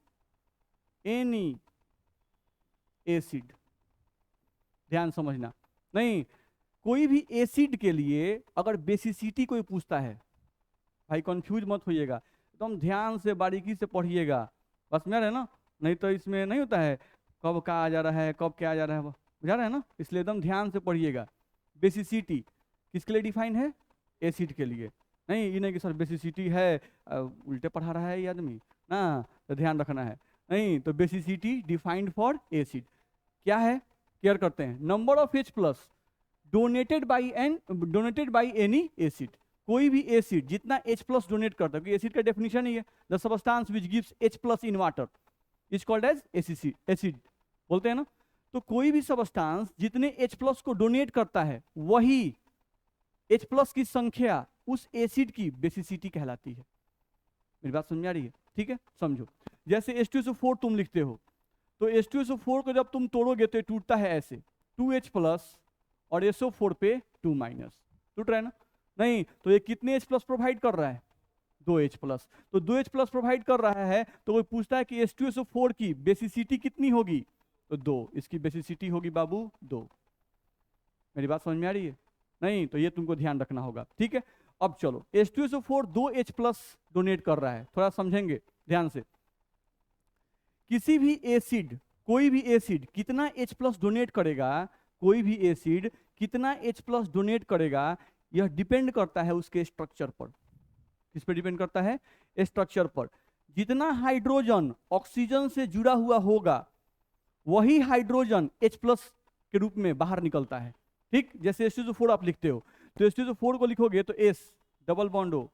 any acid. ध्यान समझना, नहीं, कोई भी एसिड के लिए अगर बेसिसिटी कोई पूछता है, भाई कंफ्यूज मत होइएगा, एकदम ध्यान से बारीकी से पढ़िएगा, बस में है ना, नहीं तो इसमें नहीं होता है कब का आ जा रहा है, कब क्या आ जा रहा है, बुझा रहा है ना, इसलिए एकदम ध्यान से पढ़िएगा। बेसिसिटी किसके लिए डिफाइन है? एसिड के लिए। नहीं ये नहीं कि सर बेसिसिटी है, उल्टे पढ़ा रहा है ये आदमी ना, तो ध्यान रखना है। नहीं तो बेसिसिटी डिफाइंड फॉर एसिड क्या है, केयर करते हैं। Number of H plus donated by any acid. कोई भी एसिड जितना H प्लस डोनेट करता है, एसिड का डेफिनेशन ही है the substance which gives H plus in water is called as acid, बोलते हैं ना। तो कोई भी सबस्टांस जितने H प्लस को डोनेट करता है, वही H प्लस की संख्या उस एसिड की बेसिसिटी कहलाती है। मेरी बात समझ में आ रही है? ठीक है, समझो। जैसे H2SO4 तुम लिखते हो, तो H2SO4 को जब तुम तोड़ोगे तो टूटता है ऐसे, 2H प्लस और SO4 पे 2 माइनस, टूट रहा है ना। नहीं तो ये कितने H प्लस प्रोवाइड कर रहा है? 2H plus. तो 2H प्लस प्रोवाइड कर रहा है, तो कोई पूछता है कि H2SO4 की बेसिसिटी कितनी होगी, तो 2, इसकी बेसिसिटी होगी बाबू 2। मेरी बात समझ में आ रही है? नहीं तो ये तुमको ध्यान रखना होगा, ठीक है। अब चलो, H2SO4 2H प्लस डोनेट कर रहा है, थोड़ा समझेंगे ध्यान से। किसी भी एसिड, कोई भी एसिड कितना H प्लस डोनेट करेगा, कोई भी एसिड कितना H प्लस डोनेट करेगा, यह डिपेंड करता है उसके स्ट्रक्चर पर। किस पे डिपेंड करता है? स्ट्रक्चर पर। जितना हाइड्रोजन ऑक्सीजन से जुड़ा हुआ होगा, वही हाइड्रोजन H प्लस के रूप में बाहर निकलता है, ठीक। जैसे H2SO4 आप लिखते हो, तो H2SO4 को लिखोगे तो S double bond O,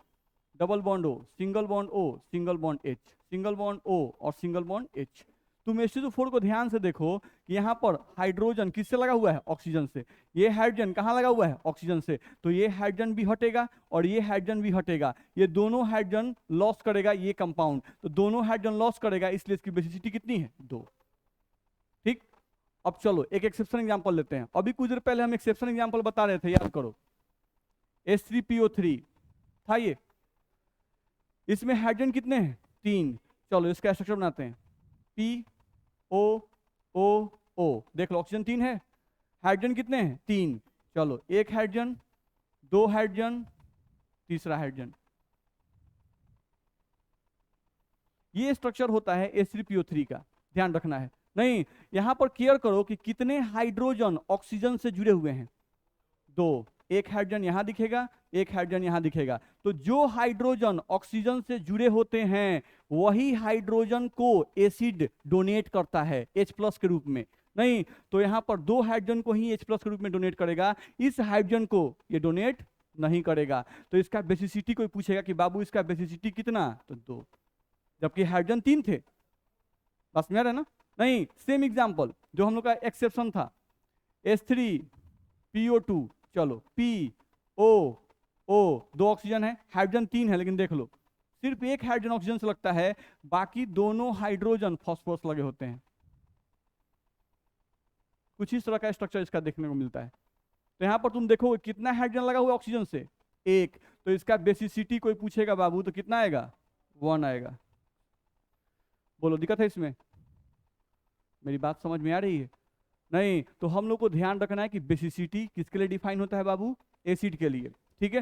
double bond O, single bond O, single bond H, single bond O और सिंगल बॉन्ड H। तुम H2SO4 को ध्यान से देखो कि यहाँ पर हाइड्रोजन किससे लगा हुआ है? ऑक्सीजन से। ये हाइड्रोजन कहाँ लगा हुआ है? ऑक्सीजन से। तो ये हाइड्रोजन भी हटेगा और ये हाइड्रोजन भी हटेगा, ये दोनों हाइड्रोजन लॉस करेगा ये कंपाउंड, तो दोनों हाइड्रोजन लॉस करेगा, इसलिए इसकी बेसिसिटी कितनी है? 2, ठीक। अब चलो एक एक्सेप्शन एग्जांपल लेते हैं। अभी कुछ देर पहले हम एक्सेप्शन एग्जांपल बता रहे थे, याद करो। H3PO3 था ये, इसमें हाइड्रोजन कितने हैं? 3। चलो इसका स्ट्रक्चर बनाते हैं, POOO। देख लो ऑक्सीजन 3 है, हाइड्रोजन कितने हैं? 3। चलो एक हाइड्रोजन, 2 हाइड्रोजन, तीसरा हाइड्रोजन। ये स्ट्रक्चर होता है H3PO3 का, ध्यान रखना है। नहीं यहां पर केयर करो कि कितने हाइड्रोजन ऑक्सीजन से जुड़े हुए हैं? 2। एक हाइड्रोजन यहां दिखेगा, एक हाइड्रोजन यहां दिखेगा। तो जो हाइड्रोजन ऑक्सीजन से जुड़े होते हैं, वही हाइड्रोजन को एसिड डोनेट करता है H प्लस के रूप में। नहीं तो यहां पर 2 हाइड्रोजन को ही H प्लस के रूप में डोनेट करेगा, इस हाइड्रोजन को ये डोनेट नहीं करेगा। तो इसका बेसिसिटी कोई पूछेगा कि बाबू इसका बेसिसिटी कितना, तो 2, जबकि हाइड्रोजन 3 थे। बस में आ रहा है ना। नहीं सेम एग्जांपल जो हम लोग का एक्सेप्शन था, H3PO2। चलो POO 2 ऑक्सीजन है, हाइड्रोजन 3 है, लेकिन देख लो सिर्फ एक हाइड्रोजन ऑक्सीजन से लगता है, बाकी दोनों हाइड्रोजन फॉस्फोरस लगे होते हैं। कुछ इस तरह का स्ट्रक्चर इसका देखने को मिलता है। तो यहां पर तुम देखो कितना हाइड्रोजन लगा हुआ ऑक्सीजन से? 1। तो इसका बेसिसिटी कोई पूछेगा बाबू तो कितना आएगा? 1 आएगा। बोलो दिक्कत है इसमें? मेरी बात समझ में आ रही है? नहीं तो हम लोग को ध्यान रखना है कि बेसिसिटी किसके लिए डिफाइन होता है बाबू? एसिड के लिए, ठीक है।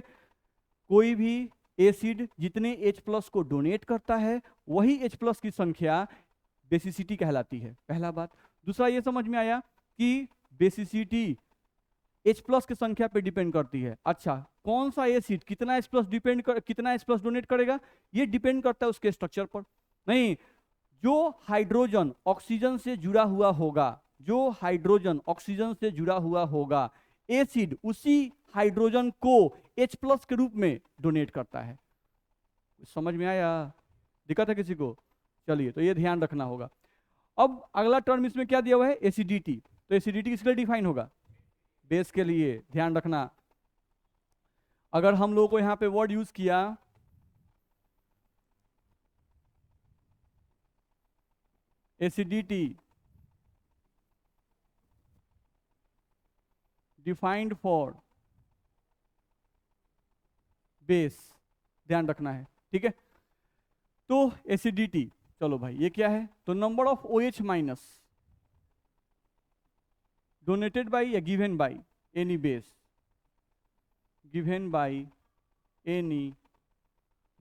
कोई भी एसिड जितने H प्लस को डोनेट करता है, वही H प्लस की संख्या बेसिसिटी कहलाती है, पहला बात। दूसरा ये समझ में आया कि बेसिसिटी H प्लस की संख्या पे डिपेंड करती है। अच्छा, कौन सा एसिड कितना H प्लस कितना H प्लस डोनेट करेगा, ये डिपेंड करता है उसके स्ट्रक्चर पर। नहीं, जो हाइड्रोजन ऑक्सीजन से जुड़ा हुआ होगा, जो हाइड्रोजन ऑक्सीजन से जुड़ा हुआ होगा, एसिड उसी हाइड्रोजन को H प्लस के रूप में डोनेट करता है। समझ में आया? दिक्कत है किसी को? चलिए, तो ये ध्यान रखना होगा। अब अगला टर्म इसमें क्या दिया हुआ है, एसिडिटी। तो एसिडिटी किसके लिए डिफाइन होगा, बेस के लिए। ध्यान रखना, अगर हम लोगों को यहां पे वर्ड यूज किया एसिडिटी डिफाइंड फॉर बेस, ध्यान रखना है, ठीक है। तो एसिडिटी, चलो भाई ये क्या है, तो number of OH minus donated by या given by any base, given by any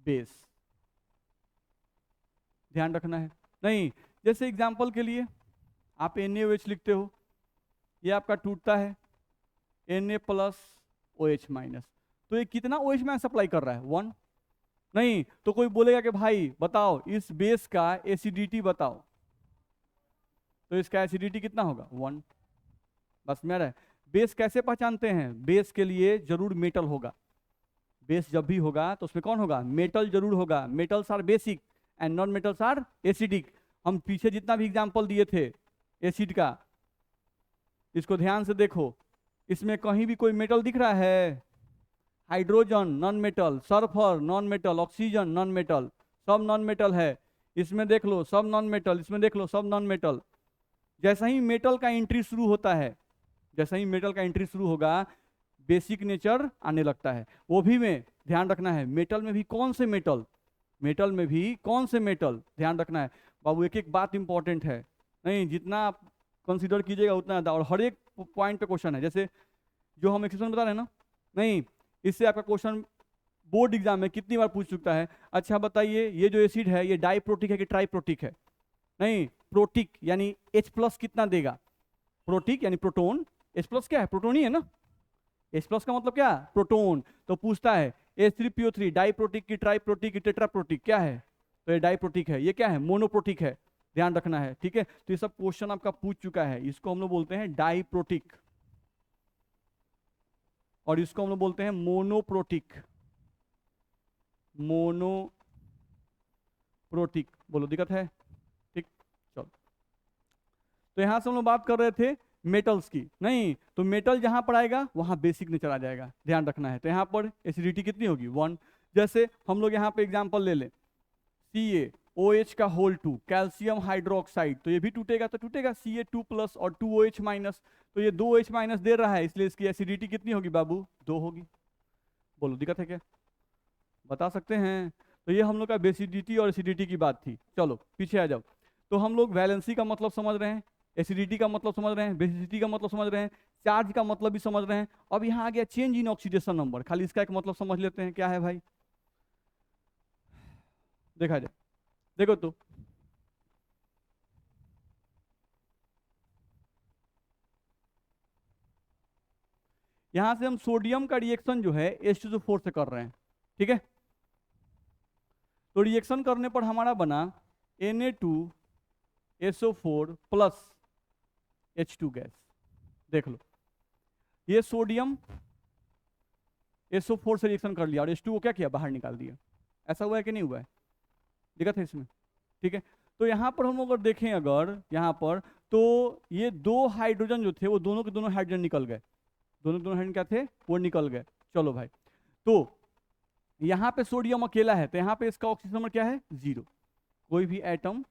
base, ध्यान रखना है। नहीं, जैसे एग्जांपल के लिए आप NaOH लिखते हो, ये आपका टूटता है Na प्लस OH माइनस, तो ये कितना OH माइनस सप्लाई कर रहा है, 1। नहीं तो कोई बोलेगा कि भाई बताओ इस बेस का एसिडिटी बताओ, तो इसका एसिडिटी कितना होगा, 1। बस मेरा बेस कैसे पहचानते हैं, बेस के लिए जरूर मेटल होगा। बेस जब भी होगा तो उसमें कौन होगा, मेटल जरूर होगा। Metals are basic and non metals are acidic. हम पीछे जितना भी एग्जांपल दिए थे एसिड का, इसको ध्यान से देखो, इसमें कहीं भी कोई मेटल दिख रहा है, hydrogen non metal, sulphur non metal, oxygen non metal, सब नॉन मेटल है। इसमें देख लो सब नॉन मेटल, इसमें देख लो सब नॉन मेटल। जैसा ही मेटल का एंट्री शुरू होता है, जैसा ही मेटल का एंट्री शुरू होगा, बेसिक नेचर आने लगता है। वो भी में ध्यान रखना है, मेटल में भी कौन से मेटल, मेटल में भी कौन से मेटल, ध्यान रखना है बाबू। एक एक बात इंपॉर्टेंट है, नहीं जितना आप कंसीडर कीजिएगा उतना ज़्यादा, और हर एक पॉइंट पे क्वेश्चन है। जैसे जो हम एक्सेप्शन बता रहे हैं ना, नहीं इससे आपका क्वेश्चन बोर्ड एग्जाम में कितनी बार पूछ चुका है। अच्छा बताइए, ये जो एसिड है ये डाइप्रोटिक है कि ट्राइप्रोटिक है? नहीं, प्रोटिक यानी H प्लस कितना देगा, प्रोटिक यानी प्रोटोन, H प्लस क्या है, प्रोटोन ही है ना। H प्लस का मतलब क्या, प्रोटोन। तो पूछता है H3PO3 डाइप्रोटिक की ट्राइप्रोटिक की टेट्राप्रोटिक, क्या है, तो ये डाइप्रोटिक है। ये क्या है, मोनोप्रोटिक है, ध्यान रखना है, ठीक है। तो ये सब क्वेश्चन आपका पूछ चुका है। इसको हम लोग बोलते हैं डाइप्रोटिक और इसको हम लोग बोलते हैं मोनोप्रोटिक, मोनोप्रोटिक। बोलो दिक्कत है, ठीक। चलो, तो यहां से हम लोग बात कर रहे थे मेटल्स की। नहीं तो मेटल जहां पर आएगा वहां बेसिक नेचर आ जाएगा, ध्यान रखना है। तो यहां पर एसिडिटी कितनी होगी, 1। जैसे हम लोग यहाँ पे एग्जांपल ले लें, CaOH का होल 2, कैल्शियम हाइड्रोक्साइड, तो ये भी टूटेगा, तो टूटेगा Ca2 प्लस और 2OH माइनस, तो ये 2OH माइनस दे रहा है, इसलिए इसकी एसिडिटी कितनी होगी बाबू, 2 होगी। बोलो दिक्कत है क्या, बता सकते हैं। तो ये हम लोग का बेसिडिटी और एसिडिटी की बात थी। चलो पीछे आ जाओ। तो हम लोग वैलेंसी का मतलब समझ रहे हैं, एसिडिटी का मतलब समझ रहे हैं, बेसिडिटी का मतलब समझ रहे हैं, चार्ज का मतलब भी समझ रहे हैं। अब यहाँ आ गया चेंज इन ऑक्सीडेशन नंबर, खाली इसका एक मतलब समझ लेते हैं, क्या है भाई, देखा जाए। देखो तो यहां से हम सोडियम का रिएक्शन जो है H2SO4 से कर रहे हैं, ठीक है। तो रिएक्शन करने पर हमारा बना Na2SO4 प्लस H2 गैस। देख लो, ये सोडियम SO4 से रिएक्शन कर लिया और H2 को क्या किया, बाहर निकाल दिया। ऐसा हुआ है कि नहीं हुआ है, दिक्कत है इसमें, ठीक है। तो यहाँ पर हम अगर देखें, अगर यहाँ पर, तो ये 2 हाइड्रोजन जो थे वो दोनों के दोनों हाइड्रोजन निकल गए, दोनों के दोनों हाइड्रोजन क्या थे, वो निकल गए। चलो भाई, तो यहाँ पे सोडियम अकेला है, तो यहाँ पे इसका ऑक्सीजन नंबर क्या है, 0। कोई भी एटम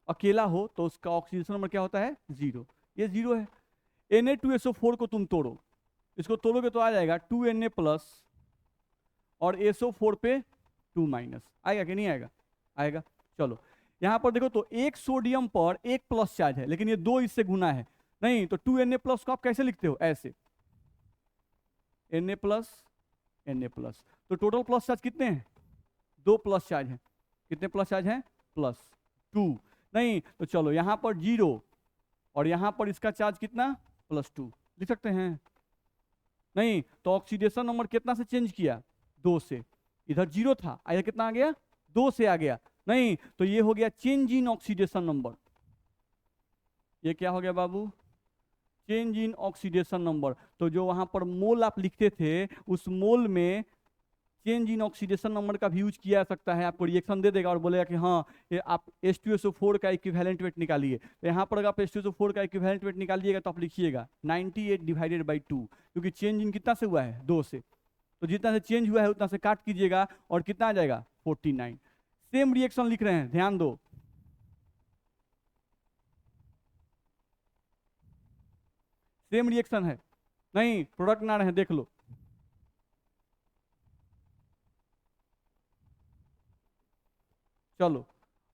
अकेला हो तो उसका ऑक्सीजन नंबर क्या होता है, 0। ये 0 है। Na2SO4 को तुम तोड़ो, इसको तोड़ोगे तो आ जाएगा 2Na प्लस और SO4 पे 2 माइनस, आएगा कि नहीं आएगा, आएगा। चलो यहाँ पर देखो, तो एक सोडियम पर एक प्लस चार्ज है, लेकिन ये 2 इससे गुना है। नहीं तो 2Na प्लस को आप कैसे लिखते हो, ऐसे Na प्लस Na प्लस, तो टोटल प्लस चार्ज कितने हैं, 2 प्लस चार्ज हैं। कितने प्लस चार्ज हैं, +2। नहीं तो चलो यहाँ पर 0 और यहाँ पर इसका चार्ज कितना, +2 लिख सकते हैं। नहीं, तो ऑक्सीडेशन नंबर कितना से चेंज किया, 2 से। इधर 0 था, इधर कितना आ गया, 2 से आ गया। नहीं, तो ये हो गया चेंज इन ऑक्सीडेशन नंबर। ये क्या हो गया बाबू, चेंज इन ऑक्सीडेशन नंबर। तो जो वहां पर मोल आप लिखते थे, उस मोल में चेंज इन ऑक्सीडेशन नंबर का भी यूज किया जा सकता है। आपको रिएक्शन दे देगा और बोलेगा कि हाँ ये आप H2SO4 का इक्विवेलेंट वेट निकालिए। तो यहाँ पर अगर आप H2SO4 का इक्विवेलेंट वेट निकालिएगा तो आप लिखिएगा 98 डिवाइडेड बाई 2, क्योंकि चेंज इन कितना से हुआ है, 2 से। तो जितना से चेंज हुआ है उतना से काट कीजिएगा और कितना आ जाएगा, 49। सेम रिएक्शन लिख रहे हैं, ध्यान दो। सेम रिएक्शन है, नहीं प्रोडक्ट ना रहे, देख लो। चलो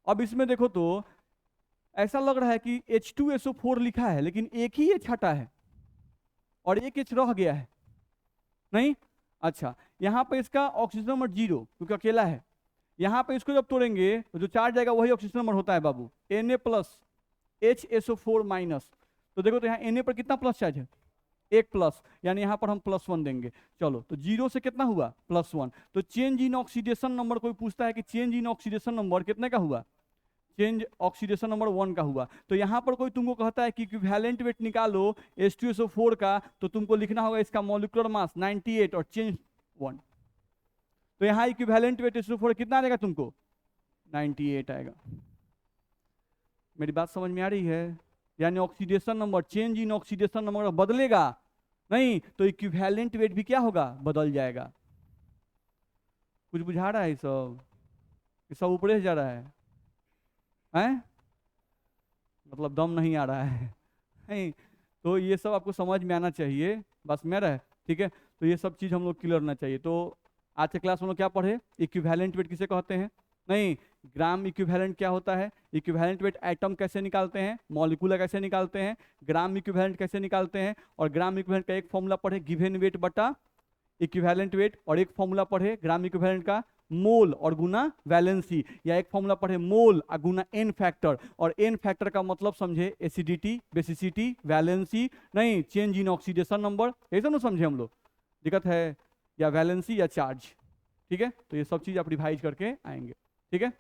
अब इसमें देखो तो ऐसा लग रहा है कि H2SO4 लिखा है लेकिन एक ही H हटा है और एक H रह गया है, नहीं। अच्छा, यहाँ पे इसका ऑक्सीजन नंबर 0 क्योंकि अकेला है। यहाँ पे इसको जब तोड़ेंगे तो जो चार्ज आएगा वही ऑक्सीजन नंबर होता है बाबू, Na प्लस HSO4 माइनस। तो देखो तो यहाँ Na पर कितना प्लस चार्ज है, 1 प्लस, यानी यहाँ पर हम +1 देंगे। चलो तो 0 से कितना हुआ, +1। तो चेंज इन ऑक्सीडेशन नंबर, कोई पूछता है कि चेंज इन ऑक्सीडेशन नंबर कितने का हुआ, चेंज ऑक्सीडेशन नंबर 1 का हुआ। तो यहाँ पर कोई तुमको कहता है कि इक्विवेलेंट वेट निकालो H2SO4 का, तो तुमको लिखना होगा इसका मॉलिक्यूलर मास 98 और चेंज 1। तो यहाँ इक्विवेलेंट वेट H2SO4 कितना आएगा तुमको, 98 आएगा। मेरी बात समझ में आ रही है? यानी oxidation number, change in oxidation number बदलेगा नहीं तो इक्विवेलेंट वेट भी क्या होगा, बदल जाएगा। कुछ बुझा रहा है ये सब ऊपर से जा रहा है, हैं? मतलब दम नहीं आ रहा है नहीं। तो ये सब आपको समझ में आना चाहिए, बस मेरा है, ठीक है। तो ये सब चीज़ हम लोग क्लियर होना चाहिए। तो आज के क्लास में हम लोग क्या पढ़े, इक्विवेलेंट वेट किसे कहते हैं, नहीं ग्राम इक्विवेलेंट क्या होता है, इक्विवेलेंट वेट एटम कैसे निकालते हैं, मॉलिक्यूल कैसे निकालते हैं, ग्राम इक्विवेलेंट कैसे निकालते हैं, और ग्राम इक्विवेलेंट का एक फॉर्मूला पढ़े गिवन वेट बटा इक्विवेलेंट वेट, और एक फॉर्मूला पढ़े ग्राम इक्विवेलेंट का मोल और गुना वैलेंसी, या एक फॉर्मूला पढ़े मोल और गुना एन फैक्टर, और एन फैक्टर का मतलब समझे एसिडिटी, बेसिसिटी, वैलेंसी, नहीं चेंज इन ऑक्सीडेशन नंबर, ये सब ना समझे हम लोग, दिक्कत है, या वैलेंसी या चार्ज, ठीक है। तो ये सब चीज़ आप रिवाइज करके आएंगे, ठीक है।